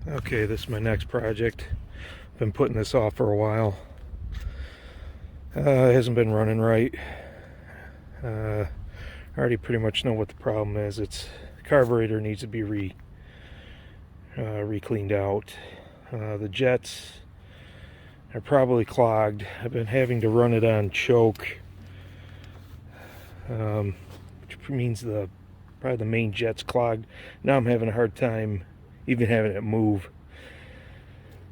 Okay, this is my next project. Been putting this off for a while. It hasn't been running right. I already pretty much know what the problem is. It's the carburetor needs to be re-cleaned out. The jets are probably clogged. I've been having to run it on choke, which means probably the main jet's clogged. Now I'm having a hard time even having it move.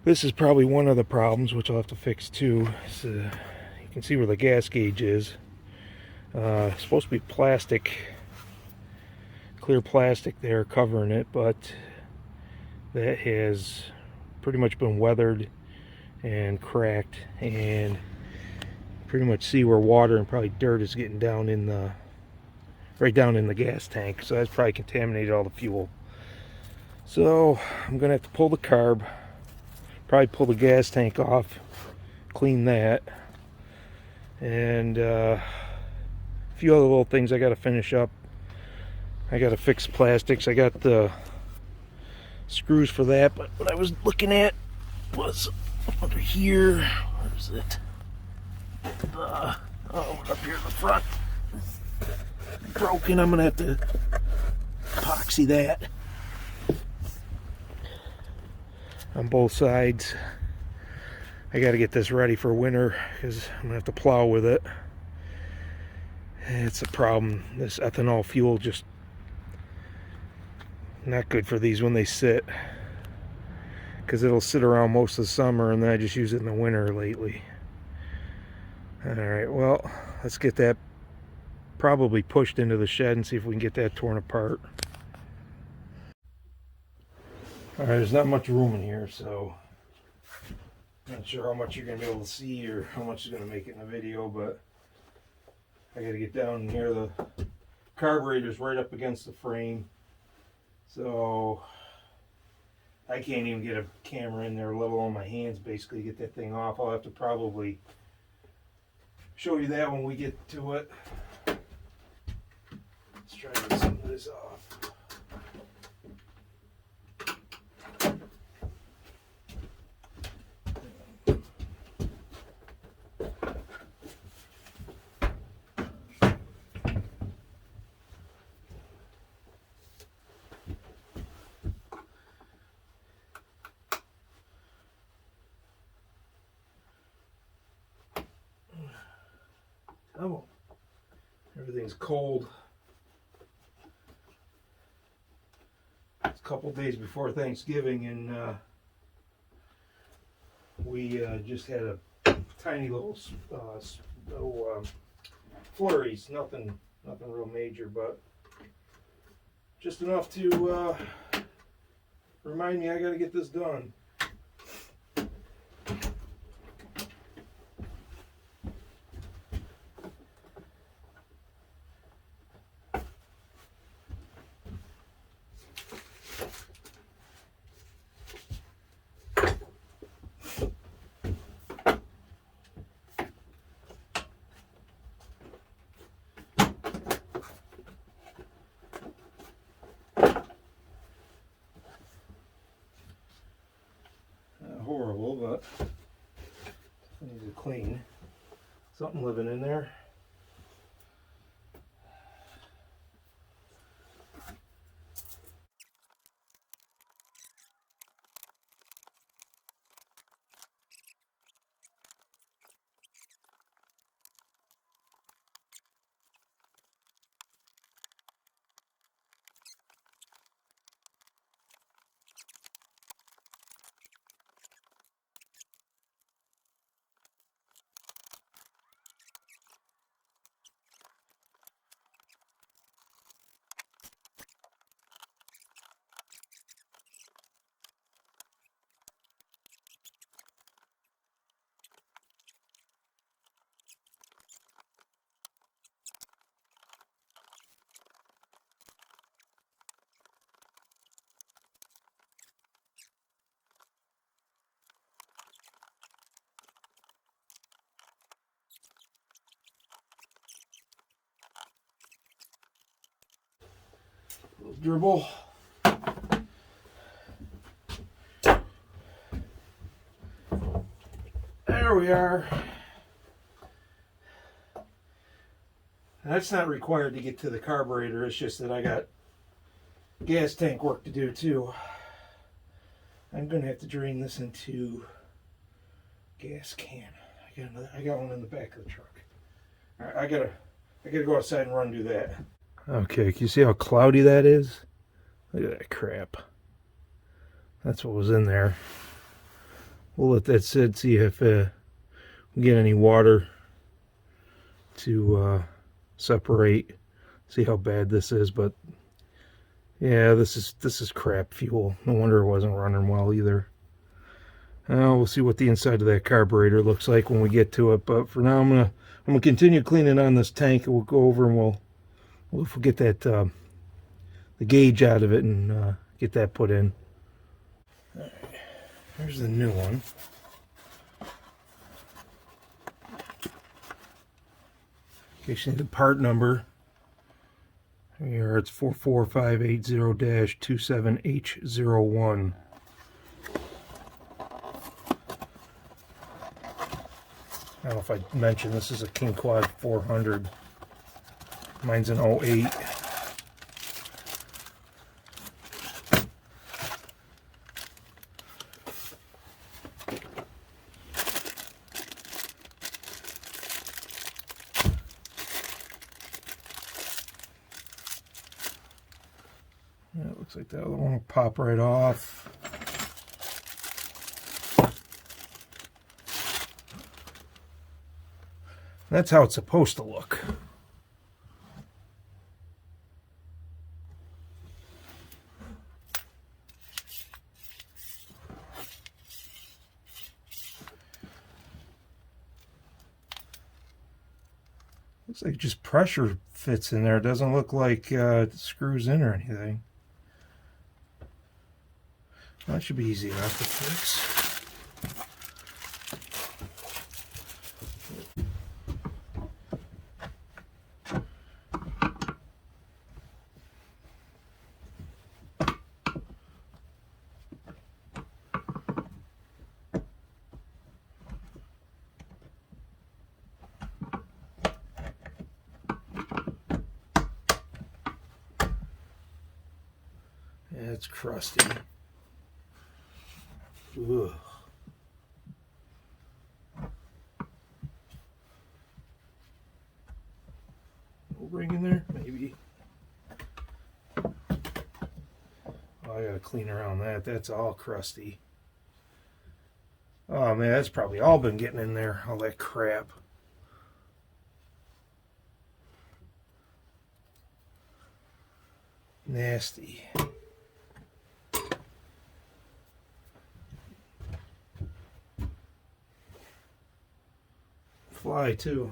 This is probably one of the problems, which I'll have to fix too. So you can see where the gas gauge is. It's supposed to be plastic, clear plastic there covering it, but that has pretty much been weathered and cracked, and pretty much see where water and probably dirt is getting down in the right down in the gas tank. So that's probably contaminated all the fuel. So I'm gonna have to pull the carb, probably pull the gas tank off, clean that, and a few other little things I got to finish up. I got to fix plastics. I got the screws for that, but what I was looking at was under here. Where is it? Oh, up here in the front. Broken. I'm gonna have to epoxy that on both sides. I got to get this ready for winter because I'm gonna have to plow with it. It's a problem. This ethanol fuel just not good for these when they sit, because it'll sit around most of the summer and then I just use it in the winter lately. Alright, well, let's get that probably pushed into the shed and see if we can get that torn apart. Alright, there's not much room in here, so not sure how much you're going to be able to see or how much is going to make it in the video, but I got to get down in here. The carburetor's right up against the frame, so I can't even get a camera in there, let alone my hands basically get that thing off. I'll have to probably show you that when we get to it. Let's try to get some of this off. Oh, everything's cold. It's a couple days before Thanksgiving, and we just had a tiny little flurries. Nothing real major, but just enough to remind me I got to get this done. Horrible, but I need to clean. Something living in there. Little dribble. we are. That's not required to get to the carburetor. It's just that I got gas tank work to do too. I'm gonna have to drain this into gas can. I got one in the back of the truck. All right, I gotta go outside and run and do that. Okay, can you see how cloudy that is? Look at that crap. That's what was in there. We'll let that sit, see if we get any water to separate, see how bad this is. But yeah, this is crap fuel. No wonder it wasn't running well either. We'll see what the inside of that carburetor looks like when we get to it. But for now, I'm gonna continue cleaning on this tank, and we'll go over and we'll get that the gauge out of it and get that put in. All right, here's the new one. In case you need the part number, here it's 44580-27H01. I don't know if I mentioned, this is a King Quad 400. Mine's an 08. Yeah, it looks like that other one will pop right off. That's how it's supposed to look. Looks like just pressure fits in there. It doesn't look like it screws in or anything. That should be easy enough to fix. Yeah, it's crusty. Ugh. No ring in there? Maybe. Oh, I gotta clean around that. That's all crusty. Oh man, that's probably all been getting in there. All that crap. Nasty. Fly too.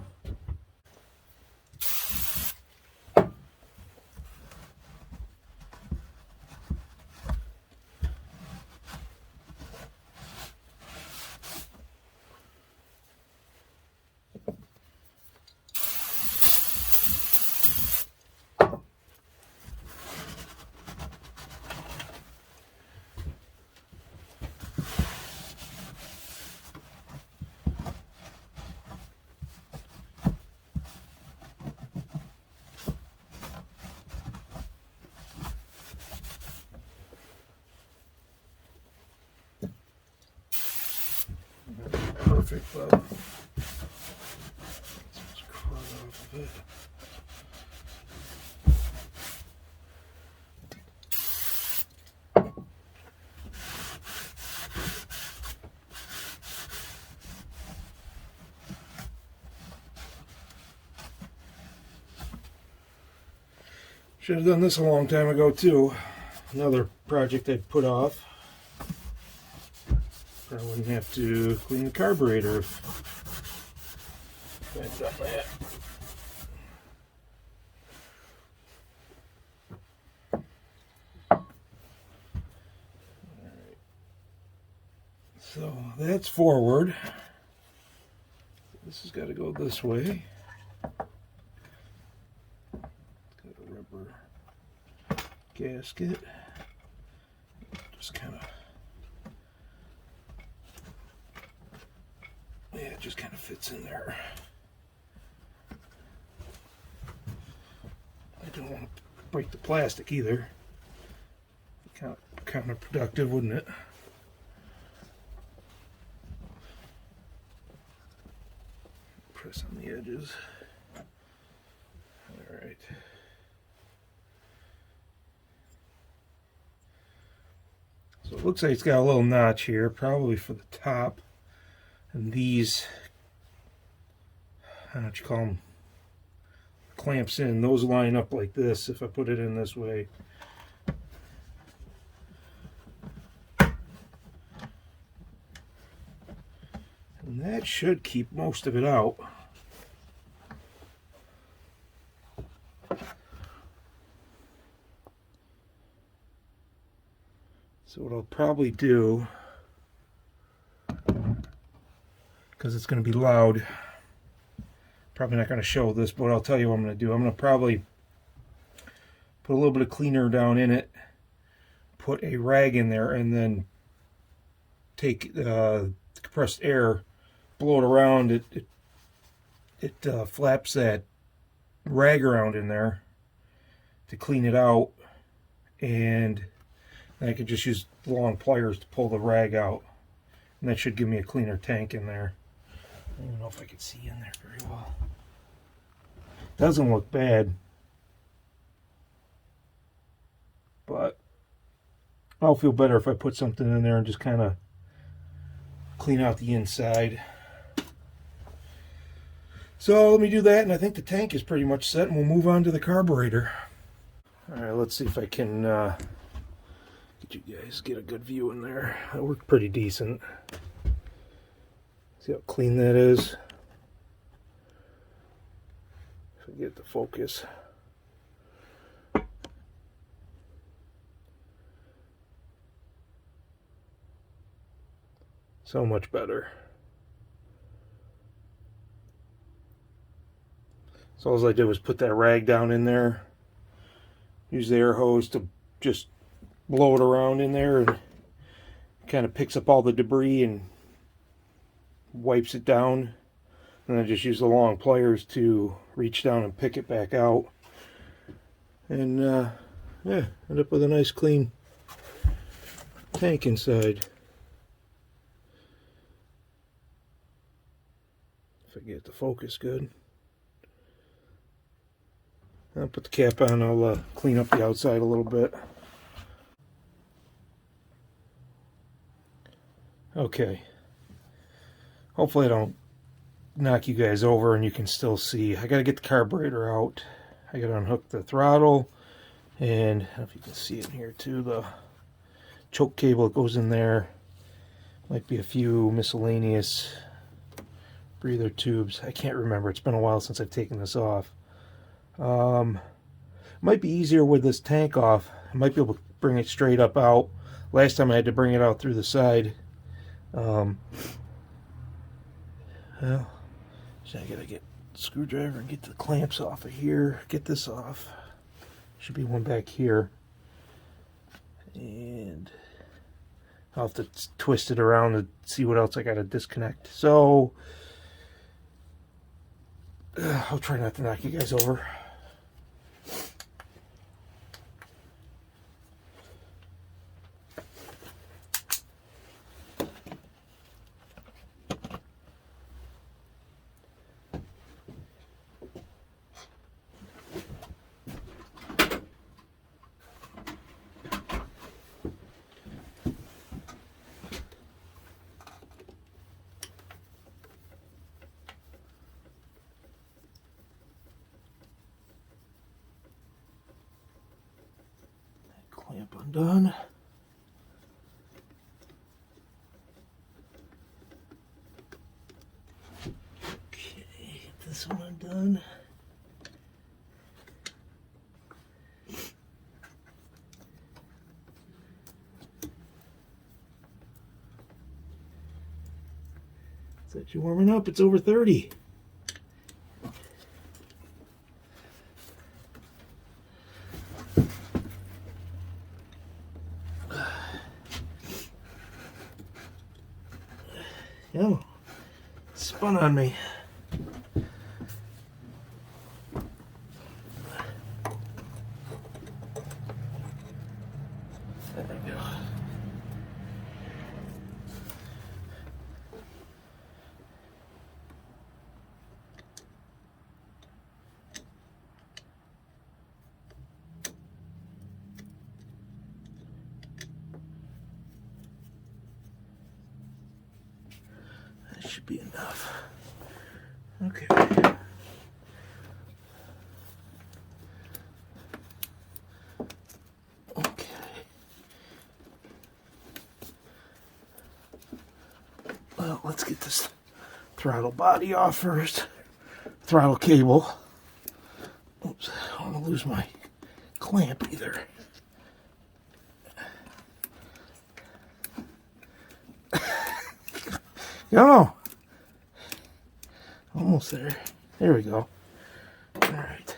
Perfect, bud. Let's crud off of it. Should have done this a long time ago too. Another project I'd put off. I wouldn't have to clean the carburetor if I'd done that. Alright. So that's forward. This has got to go this way. Got a rubber gasket. Just kind of fits in there. I don't want to break the plastic either. Kind of counterproductive, wouldn't it? Press on the edges. All right. So it looks like it's got a little notch here, probably for the top. And these, I don't know what you call them, clamps in. Those line up like this if I put it in this way. And that should keep most of it out. So what I'll probably do, because it's going to be loud, probably not going to show this, but I'll tell you what I'm going to do. I'm going to probably put a little bit of cleaner down in it, put a rag in there, and then take compressed air, blow it around. It flaps that rag around in there to clean it out, and I can just use long pliers to pull the rag out, and that should give me a cleaner tank in there. I don't even know if I can see in there very well. Doesn't look bad, but I'll feel better if I put something in there and just kind of clean out the inside. So let me do that, and I think the tank is pretty much set, and we'll move on to the carburetor. All right, let's see if I can get you guys get a good view in there. That worked pretty decent. See how clean that is? If I get the focus. So much better. So all I did was put that rag down in there, use the air hose to just blow it around in there, and kind of picks up all the debris and wipes it down. And I just use the long pliers to reach down and pick it back out. And yeah, end up with a nice clean tank inside. If I get the focus good. I'll put the cap on. I'll clean up the outside a little bit. Okay. Hopefully I don't knock you guys over and you can still see. I gotta get the carburetor out. I gotta unhook the throttle, and I don't know if you can see it in here too, the choke cable that goes in there. Might be a few miscellaneous breather tubes. I can't remember. It's been a while since I've taken this off. Might be easier with this tank off. I might be able to bring it straight up out. Last time I had to bring it out through the side. Well, so I gotta get a screwdriver and get the clamps off of here. Get this off. Should be one back here. And I'll have to twist it around to see what else I gotta disconnect. So I'll try not to knock you guys over. Clamp undone. Okay, get this one undone. Set you warming up. It's over 30. spun on me. There we go. That should be enough. Okay. Okay. Well, let's get this throttle body off first. Throttle cable. Oops, I don't want to lose my clamp either. Go! Almost there. There we go. Alright.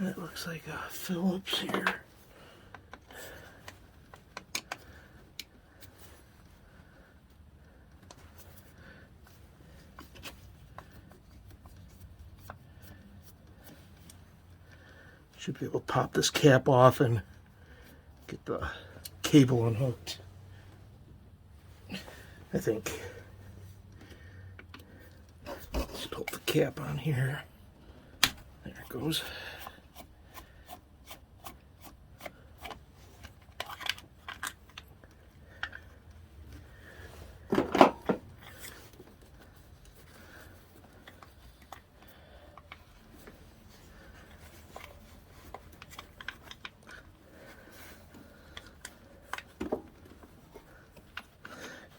That looks like a Phillips here. Should be able to pop this cap off and get the cable unhooked. I think. Should hold the cap on here. There it goes.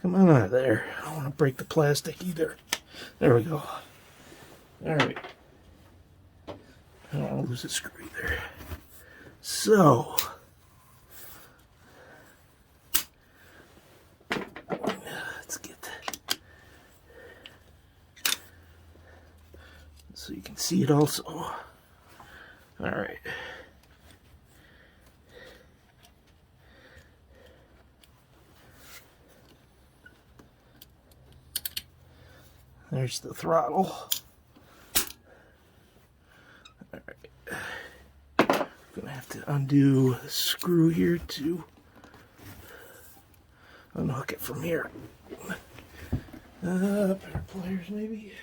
Come on out of there. I don't want to break the plastic either. There we go. Alright. I don't want to lose a screw either. So. Let's get. So you can see it also. Alright. There's the throttle. Alright. Gonna have to undo the screw here to unhook it from here. Pair of pliers maybe.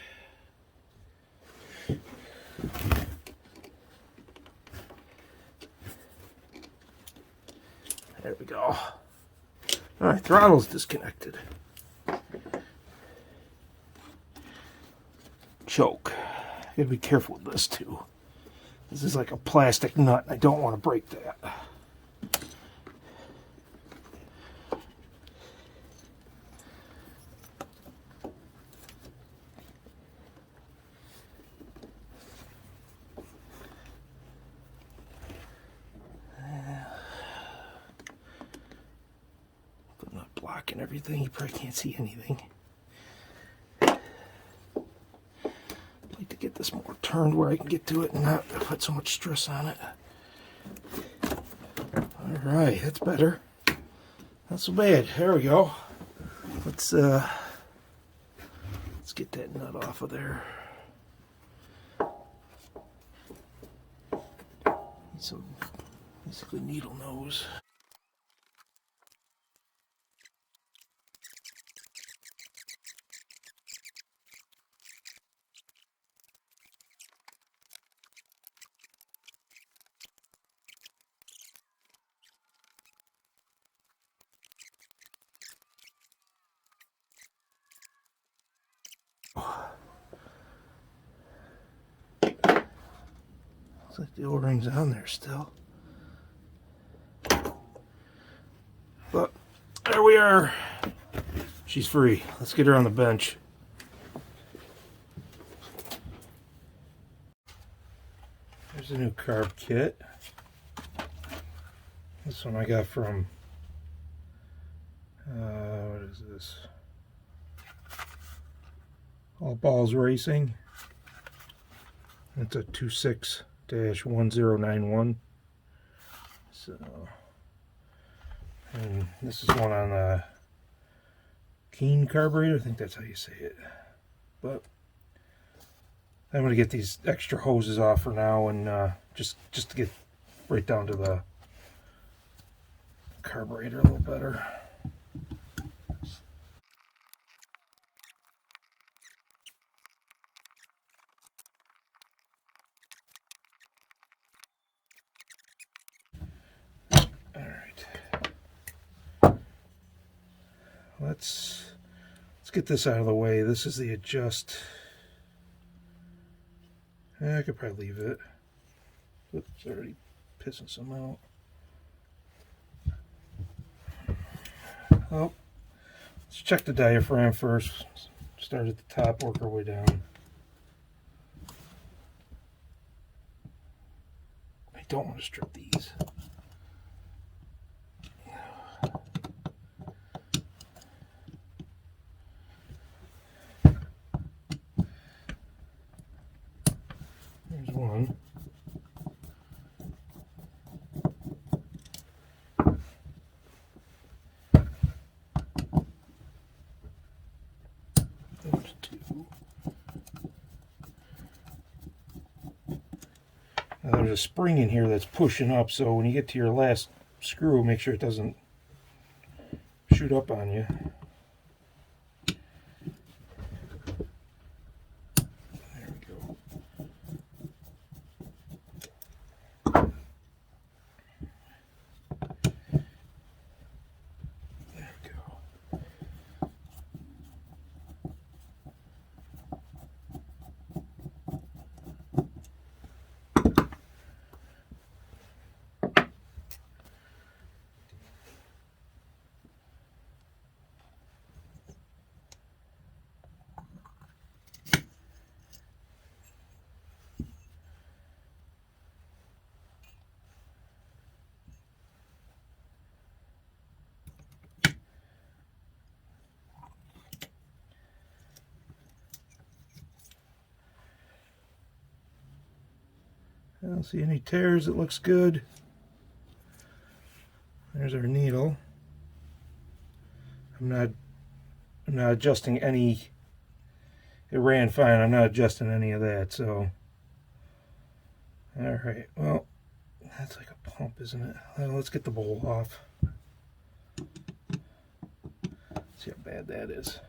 There we go. Alright, throttle's disconnected. Choke. Gotta be careful with this too. This is like a plastic nut. I don't want to break that. But not blocking everything. You probably can't see anything. Get this more turned where I can get to it and not put so much stress on it. Alright, that's better. Not so bad. There we go. Let's get that nut off of there. Need some basically needle nose. Looks like the O-ring's on there still. But there we are. She's free. Let's get her on the bench. There's a new carb kit. This one I got from what is this? All Balls Racing. It's a 26-1091. So, and this is one on Keen carburetor, I think that's how you say it. But I'm going to get these extra hoses off for now, and just to get right down to the carburetor a little better. Let's get this out of the way. This is the adjust. I could probably leave it. Oops, already pissing some out. Oh, let's check the diaphragm first. Start at the top, work our way down. I don't want to strip these. There's one. There's two. Now there's a spring in here that's pushing up, so when you get to your last screw, make sure it doesn't shoot up on you. I don't see any tears. It looks good. There's our needle. I'm not adjusting any. It ran fine. I'm not adjusting any of that. So, all right. Well, that's like a pump, isn't it? Well, let's get the bowl off. See how bad that is.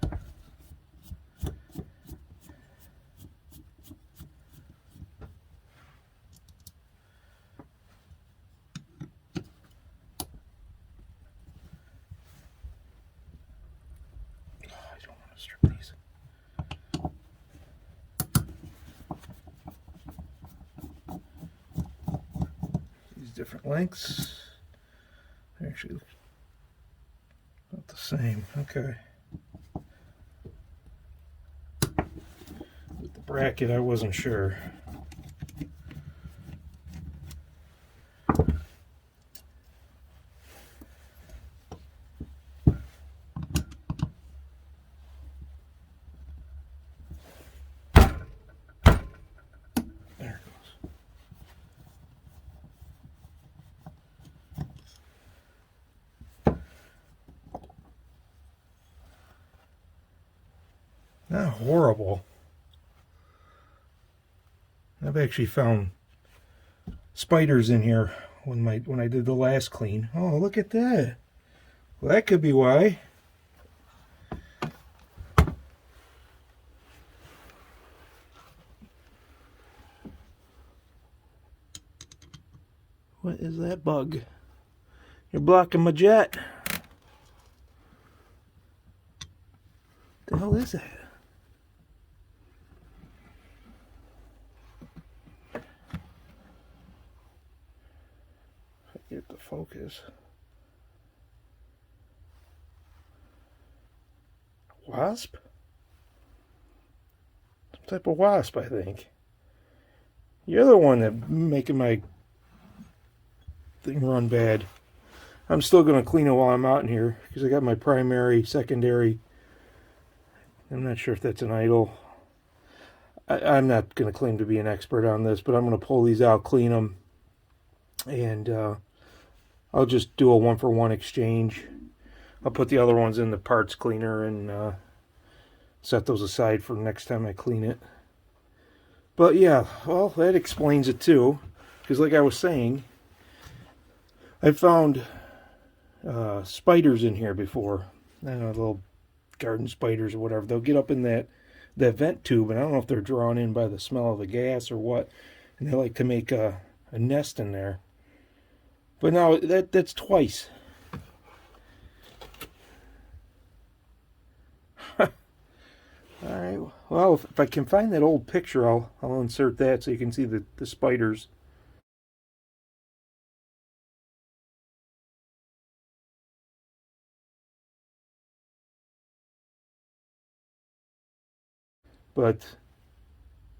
Strip these. These different lengths. They actually look about the same. Okay. With the bracket, I wasn't sure. Not horrible. I've actually found spiders in here when I did the last clean. Oh, look at that. Well, that could be why. What is that bug? You're blocking my jet. What the hell is that? Get the focus. Wasp? Some type of wasp, I think. You're the one that making my thing run bad. I'm still going to clean it while I'm out in here because I got my primary, secondary. I'm not sure if that's an idle. I'm not going to claim to be an expert on this, but I'm going to pull these out, clean them, and I'll just do a one-for-one exchange. I'll put the other ones in the parts cleaner and set those aside for next time I clean it. But yeah, well, that explains it too. Because like I was saying, I found spiders in here before. I don't know, little garden spiders or whatever. They'll get up in that vent tube, and I don't know if they're drawn in by the smell of the gas or what. And they like to make a nest in there. But now that's twice. Alright, well, if I can find that old picture, I'll insert that so you can see the spiders. But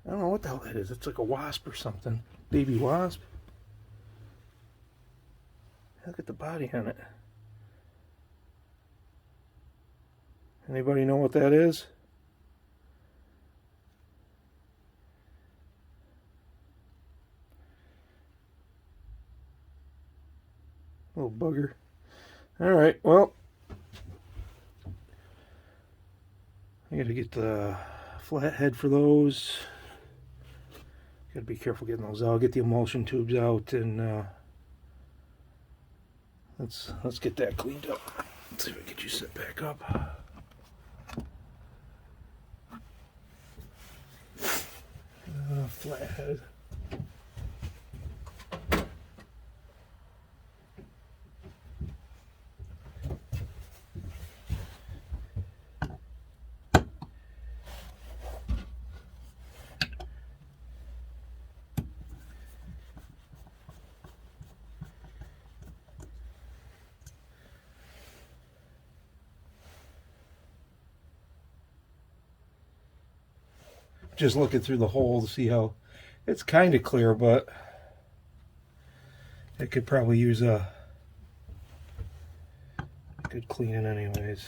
I don't know what the hell that is. It's like a wasp or something. Baby wasp. Look at the body on it. Anybody know what that is? Little bugger. Alright, well, I gotta get the flathead for those. Gotta be careful getting those out. Get the emulsion tubes out, and let's get that cleaned up. Let's see if I can get you set back up. Flathead. Just looking through the hole to see how it's kind of clear, but it could probably use a good cleaning anyways.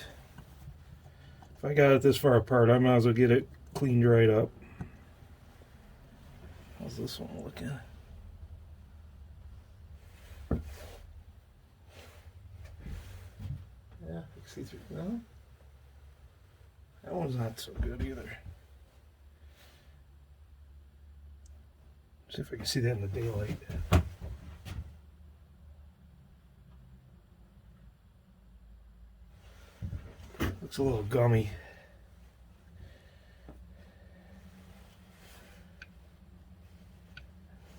If I got it this far apart, I might as well get it cleaned right up. How's this one looking? Yeah, you can see through. No, that one's not so good either. See if I can see that in the daylight. Looks a little gummy.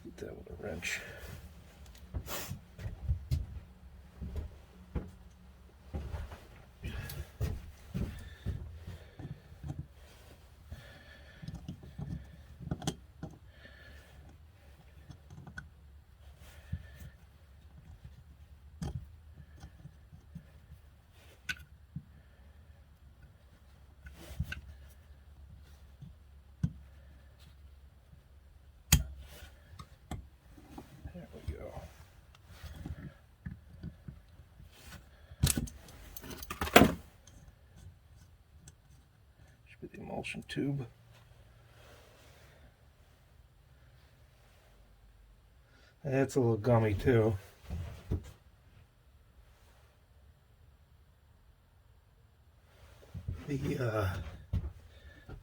Get that with a wrench. There we go. Should be the emulsion tube. That's a little gummy too. The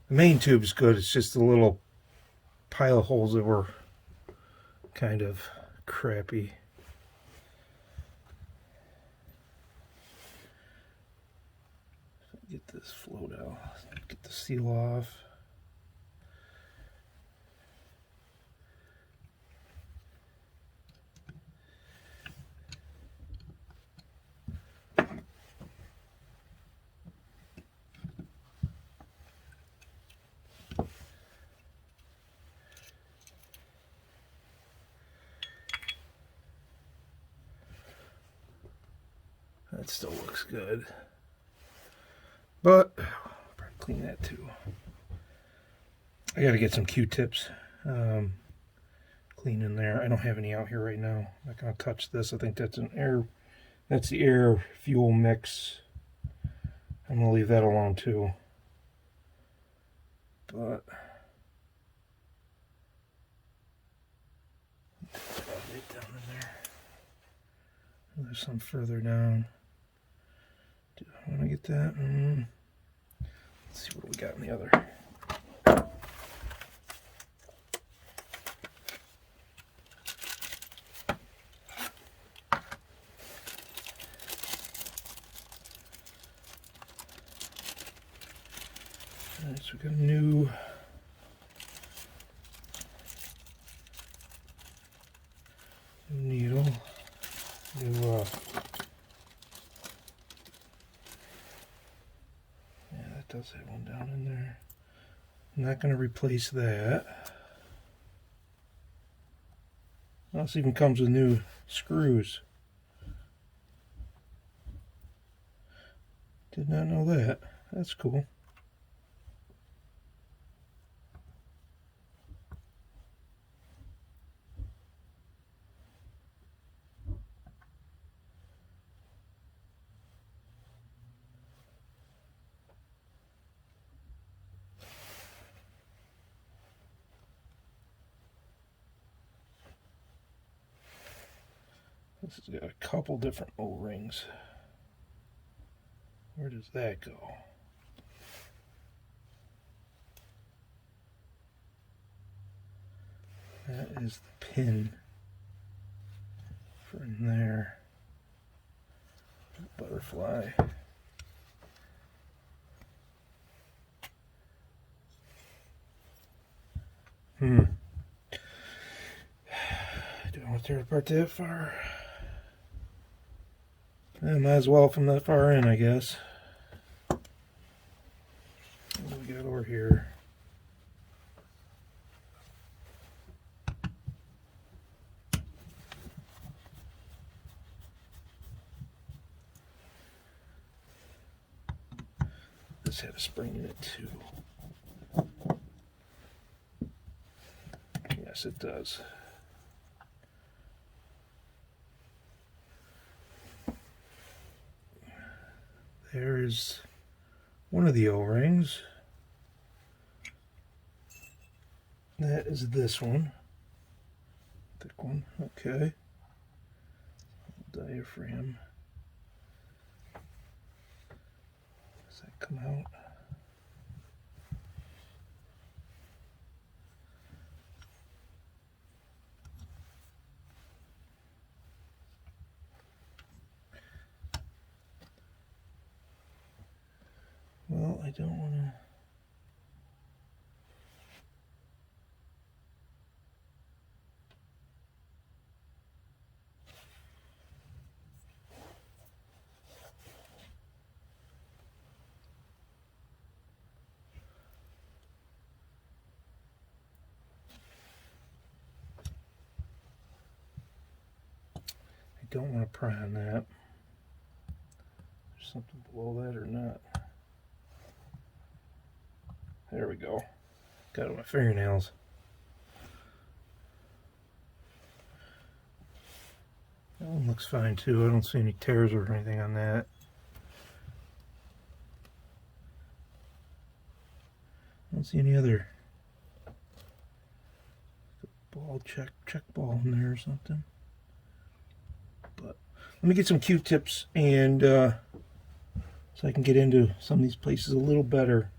main tube's good. It's just a little pile of holes that were kind of crappy. Get this float out. Get the seal off. That still looks good. But probably clean that too. I gotta get some Q-tips. Clean in there. I don't have any out here right now. I'm not gonna touch this. I think that's that's the air fuel mix. I'm gonna leave that alone too. But down in there. There's some further down. Do Want to get that? Let's see what we got in the other. Alright, so we got a new needle, new yeah, that does have one down in there. I'm not going to replace that. This even comes with new screws. Did not know that. That's cool. This has got a couple different O-rings. Where does that go? That is the pin for in there. Butterfly. Do I want to tear it apart that far? I might as well from that far in, I guess. What do we got over here? This had a spring in it too. Yes, it does. There's one of the O-rings. That is this one. Thick one, okay. Diaphragm. Does that come out? Well, I don't want to. Don't want to pry on that. There's something below that or not. There we go. Got it on my fingernails. That one looks fine too. I don't see any tears or anything on that. I don't see any other ball check ball in there or something. But let me get some Q-tips and so I can get into some of these places a little better.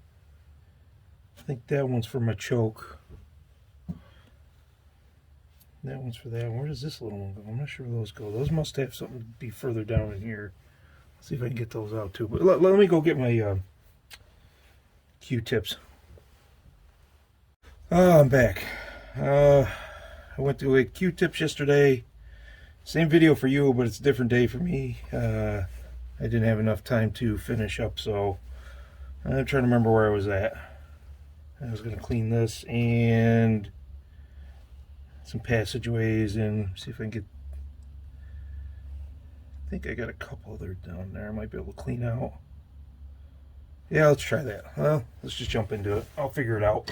I think that one's for my choke. That one's for that one. Where does this little one go? I'm not sure where those go. Those must have something to be further down in here. Let's see if I can get those out too. But let me go get my Q-tips. I'm back. I went to a Q-tips yesterday. Same video for you, but it's a different day for me. I didn't have enough time to finish up, so I'm trying to remember where I was at. I was going to clean this and some passageways and see if I can get. I think I got a couple other down there I might be able to clean out. Yeah, let's try that. Well, let's just jump into it. I'll figure it out.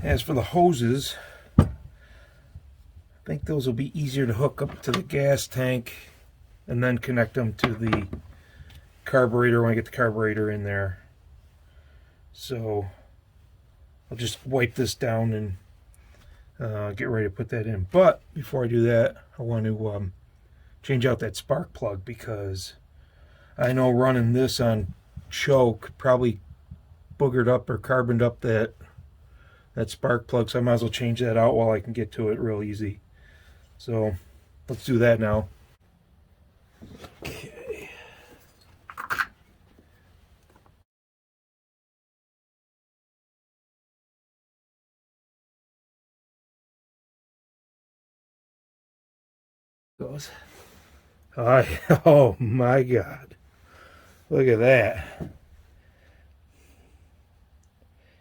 As for the hoses, I think those will be easier to hook up to the gas tank and then connect them to the carburetor when I get the carburetor in there. So I'll just wipe this down and get ready to put that in. But before I do that, I want to change out that spark plug, because I know running this on choke probably boogered up or carboned up that spark plug, so I might as well change that out while I can get to it real easy. So let's do that now. Okay. Goes. Oh my God. Look at that.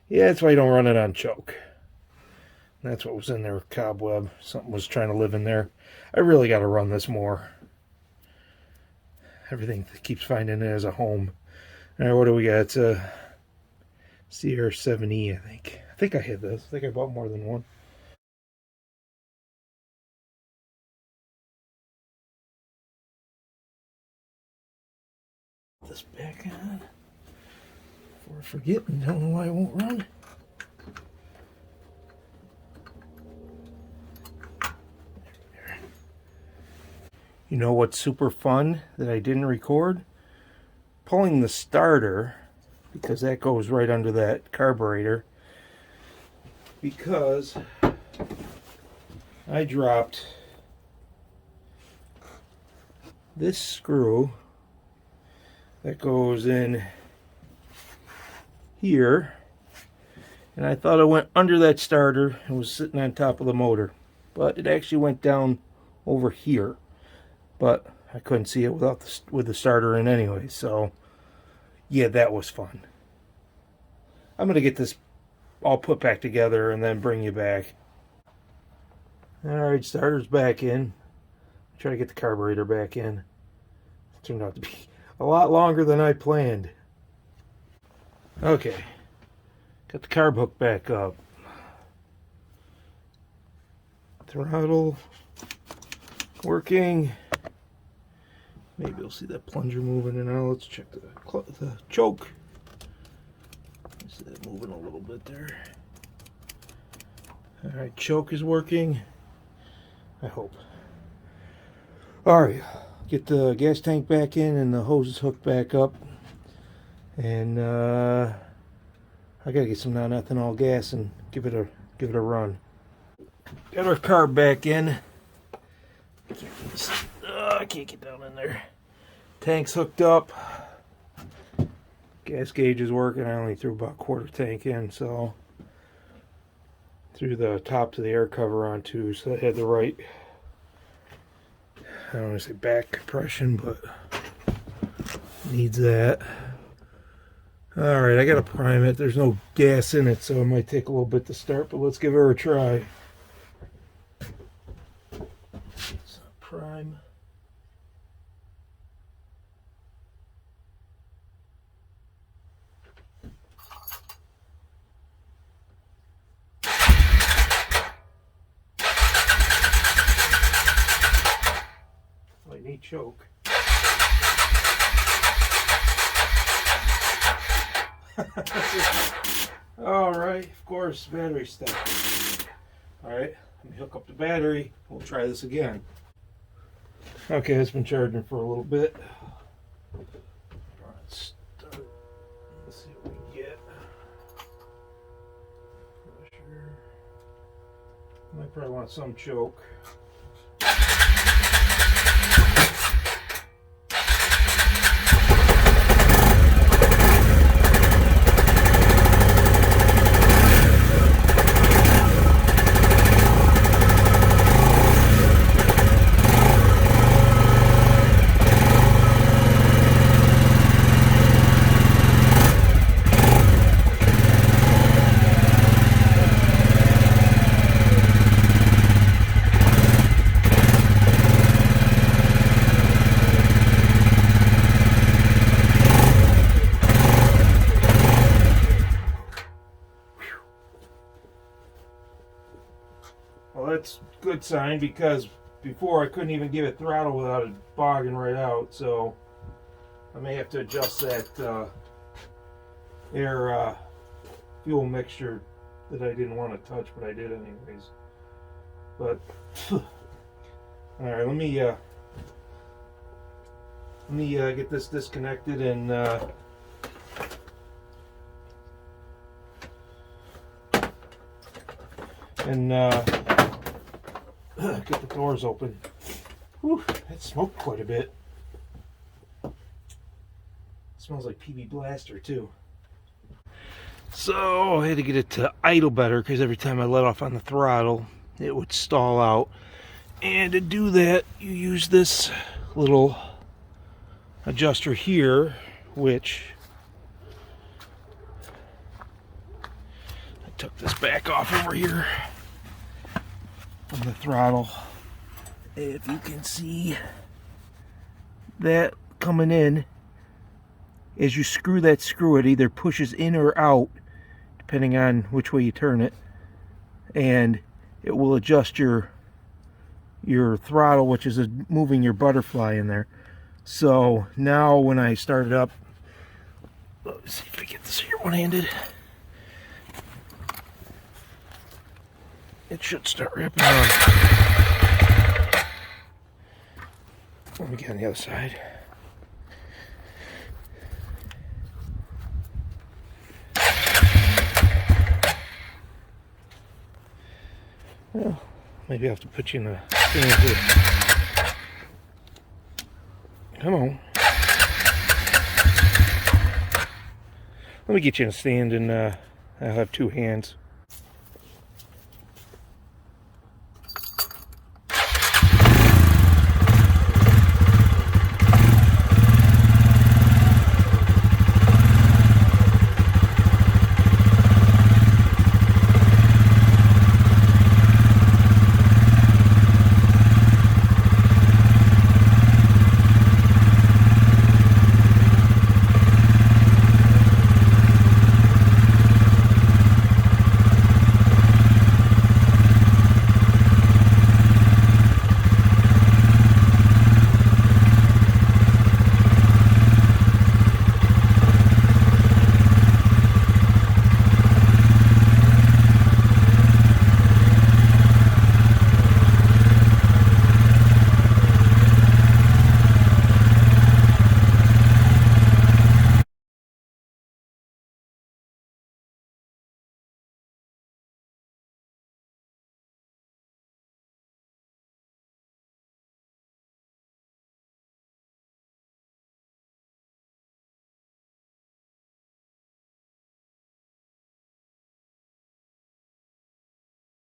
Yeah, that's why you don't run it on choke. That's what was in there with cobweb. Something was trying to live in there. I really got to run this more. Everything keeps finding it as a home. All right, what do we got? It's a CR7E, I think. I think I had this. I think I bought more than one. Put this back on. Before I forget, and don't know why it won't run. You know what's super fun that I didn't record? Pulling the starter, because that goes right under that carburetor. Because I dropped this screw that goes in here, and I thought it went under that starter and was sitting on top of the motor, but it actually went down over here. But I couldn't see it with the starter in anyway, so yeah, that was fun. I'm gonna get this all put back together and then bring you back. Alright, starter's back in. Try to get the carburetor back in. It turned out to be a lot longer than I planned. Okay, got the carb hook back up. Throttle working. Maybe you'll see that plunger moving, and now let's check the choke. See that moving a little bit there. Alright, choke is working. I hope. Alright, get the gas tank back in and the hoses hooked back up. And I gotta get some non-ethanol gas and give it a run. Got our carb back in. I can't get down in there. Tank's hooked up. Gas gauge is working. I only threw about a quarter tank in, so threw the top to the air cover on too, so I had the right, I don't want to say back compression, but needs that. Alright, I gotta prime it. There's no gas in it, so it might take a little bit to start, but let's give her a try. So prime. Might need choke. Alright, of course, battery stuff. Alright, let me hook up the battery. We'll try this again. Okay, it's been charging for a little bit. Let's see what we can get. Pressure. Might probably want some choke. good sign, because before I couldn't even give it throttle without it bogging right out. So I may have to adjust that air fuel mixture that I didn't want to touch, but I did anyways. But all right, let me get this disconnected and get the doors open. Whew, it smoked quite a bit. It smells like PB Blaster too. So I had to get it to idle better, because every time I let off on the throttle it would stall out. And to do that, you use this little adjuster here, which I took this back off over here from the throttle. If you can see that coming in, as you screw that screw, it either pushes in or out depending on which way you turn it, and it will adjust your throttle, which is moving your butterfly in there. So now when I start it up, let's see if I get this here one-handed. It should start ripping on. Let me get on the other side. Well, maybe I have to put you in a stand here. Come on. Let me get you in a stand, and I'll have two hands.